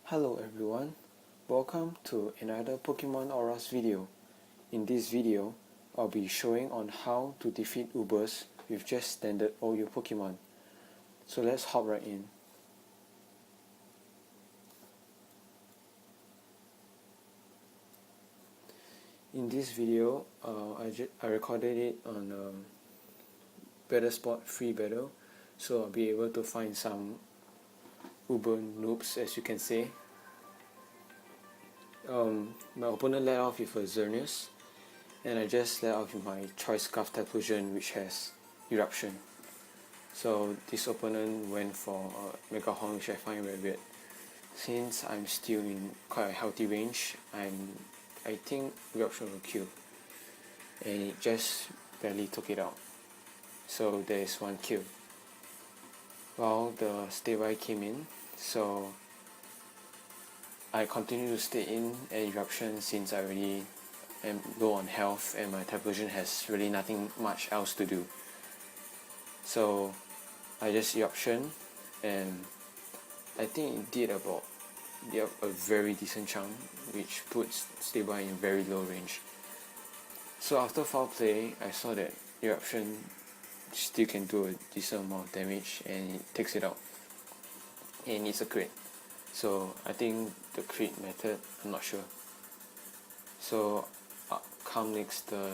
Hello everyone, welcome to another Pokemon OrAs video. In this video, I'll be showing on how to defeat Ubers with just standard OU Pokemon. So let's hop right in. In this video, I recorded it on Battle Spot free battle, so I'll be able to find some Uber noobs, as you can say. My opponent led off with a Xerneas, and I just led off with my Choice Scarf type fusion, which has Eruption. So this opponent went for Mega Horn, which I find very weird. Since I'm still in quite a healthy range, I think Eruption will kill, and it just barely took it out. So there is one kill. Well, the stay by came in, so I continue to stay in an Eruption since I already am low on health and my type version has really nothing much else to do. So I just Eruption, and I think it did about a very decent chunk, which puts stay by in very low range. So after foul play, I saw that Eruption still can do a decent amount of damage and it takes it out. And it needs a crit. So I think the crit method, I'm not sure. So come next the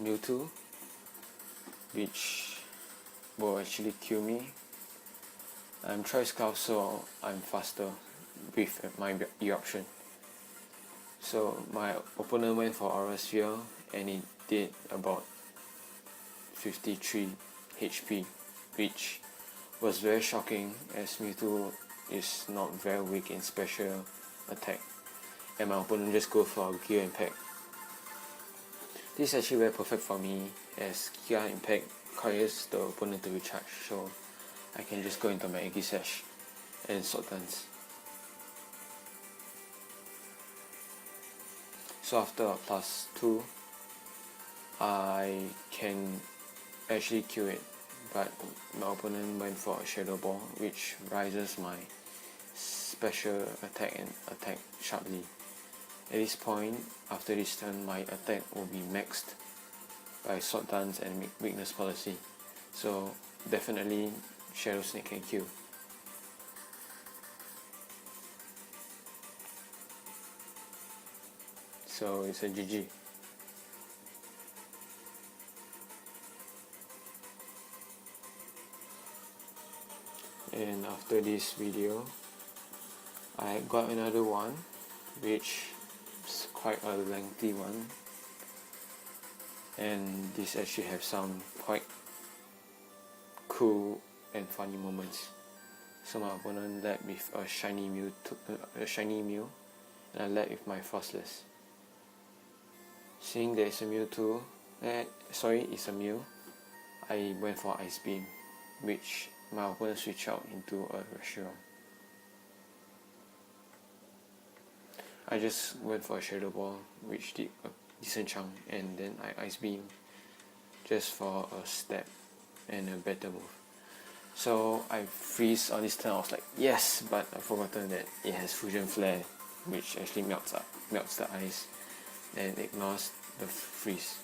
Mewtwo, which will actually kill me. I'm Choice Scarf, so I'm faster with my Eruption. So my opponent went for Aura Sphere and it did about 53 HP, which was very shocking as Mewtwo is not very weak in special attack, and my opponent just go for Giga Impact. This is actually very perfect for me as Giga Impact requires the opponent to recharge, so I can just go into my Aegisash and Sword Dance. So after a +2, I can actually kill it, but my opponent went for a Shadow Ball, which rises my special attack and attack sharply. At this point, after this turn, my attack will be maxed by Sword Dance and Weakness Policy, so definitely Shadow Snake can kill. So it's a GG. And after this video, I got another one, which is quite a lengthy one, and this actually have some quite cool and funny moments. So my opponent led with a shiny Mew, and I led with my Frostless. Seeing there is a Mewtwo, it's a Mew, I went for Ice Beam, which my opponent switched out into a Reshiram. I just went for a Shadow Ball, which did a decent chunk, and then I Ice Beam just for a step and a better move. So I freeze on this turn. I was like, yes, but I forgotten that it has Fusion Flare, which actually melts the ice and ignores the freeze.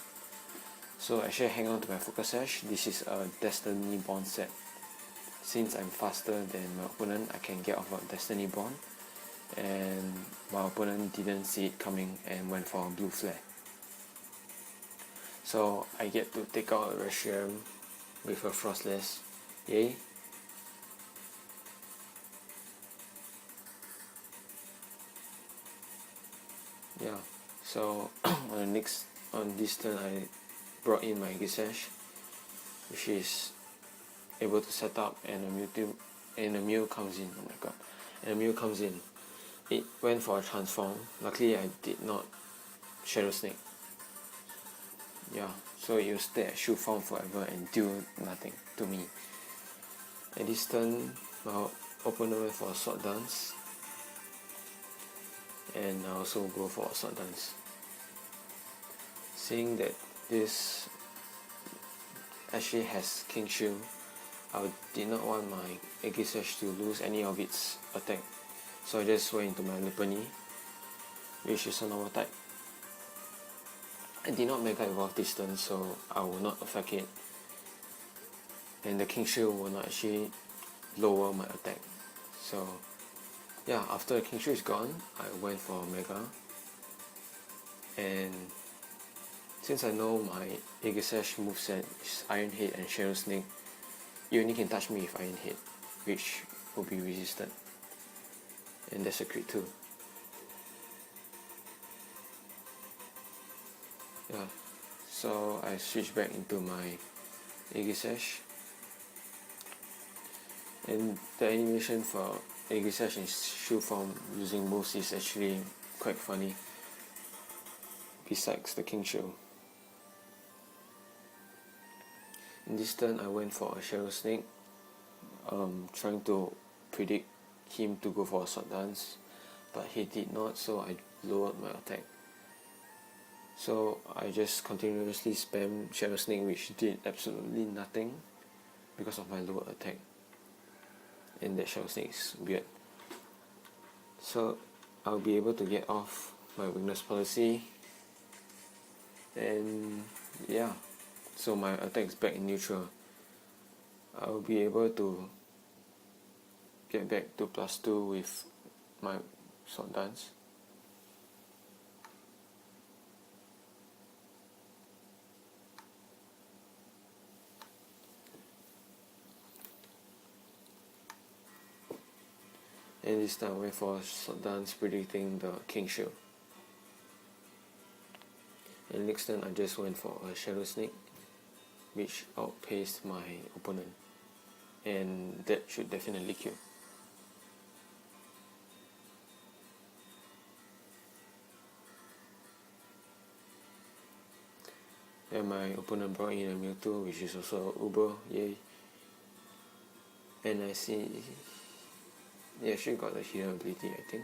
So actually I hang on to my Focus Sash. This is a Destiny Bond set. Since I'm faster than my opponent, I can get off of Destiny Bond, and my opponent didn't see it coming and went for a Blue Flare. So I get to take out a Reshiram with a Frostless. Yay! Yeah. So on this turn, I brought in my Aegisash, which is able to set up, and a Mew comes in. Oh my god! And a Mew comes in. It went for a transform. Luckily, I did not Shadow Snake. Yeah, so it will stay at Shoe Form forever and do nothing to me. At this turn, my opponent went for a Sword Dance, and I also go for a Sword Dance. Seeing that this actually has King Shield, I did not want my Aegisash to lose any of its attack, So I just went into my Lupani, which is a normal type. I did not Mega Evolve distance, so I will not affect it, and the King Shield will not actually lower my attack. So yeah, after the King Shield is gone, I went for Mega, and since I know my Aegisash moveset is Iron Head and Shadow Snake, you only can touch me with Iron Head, which will be resisted, and that's a crit too. Yeah, so I switch back into my Aegisash, and the animation for Aegisash in shield form using moves is actually quite funny, besides the King Shield. In this turn I went for a Shadow Snake, trying to predict him to go for a Sword Dance, but he did not, so I lowered my attack. So I just continuously spam Shadow Snake, which did absolutely nothing because of my lower attack, and that Shadow Snake is weird. So I'll be able to get off my weakness policy, and yeah, so my attack is back in neutral. I'll be able to get back to +2 with my Sword Dance. And this time I went for Sword Dance, predicting the King Shield. And next turn I just went for a Shadow Snake, which outpaced my opponent, and that should definitely kill. And my opponent brought in a Mewtwo, which is also Uber, yay. And I see he actually got the hidden ability, I think.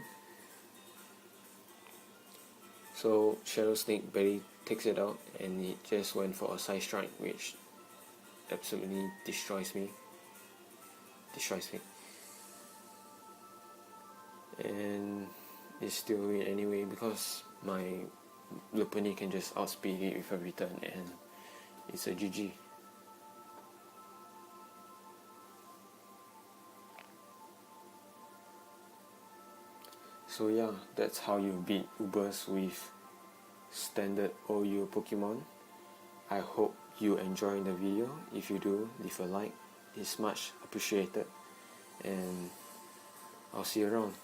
So Shadow Snake barely takes it out, and it just went for a Side Strike, which absolutely destroys me. And it's still win anyway, because my Lupani can just outspeed it with a return, and it's a GG. So yeah, that's how you beat Ubers with standard OU Pokemon. I hope you enjoy the video. If you do, leave a like, it's much appreciated, and I'll see you around.